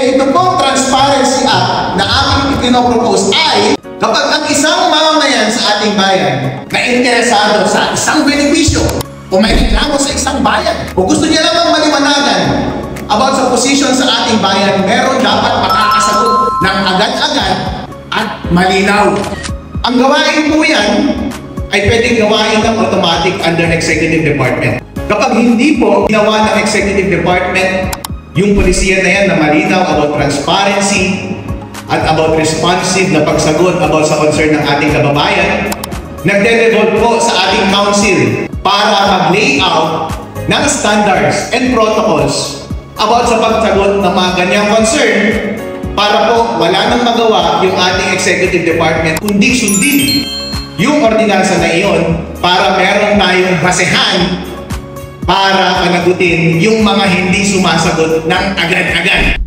Ito pong Transparency Act na aming ipinopropose ay kapag ang isang mamamayan sa ating bayan na interesado sa isang benepisyo o may reklamo sa isang bayan o gusto niya lamang maliwanagan about sa posisyon sa ating bayan, meron dapat makakasagot ng agad-agad at malinaw. Ang gawain po yan ay pwedeng gawain ng automatic under Executive Department. Kapag hindi po ginawa ng Executive Department yung polisiya na yan na malinaw about transparency at about responsive na pagsagot about sa concern ng ating kababayan, nagde-devolve po sa ating council para mag-layout ng standards and protocols about sa pagsagot ng mga ganyang concern para po wala nang magawa yung ating Executive Department kundi sundin yung ordinansa na iyon para meron tayong basehan para panagutin yung mga hindi sumasagot ng agad-agad.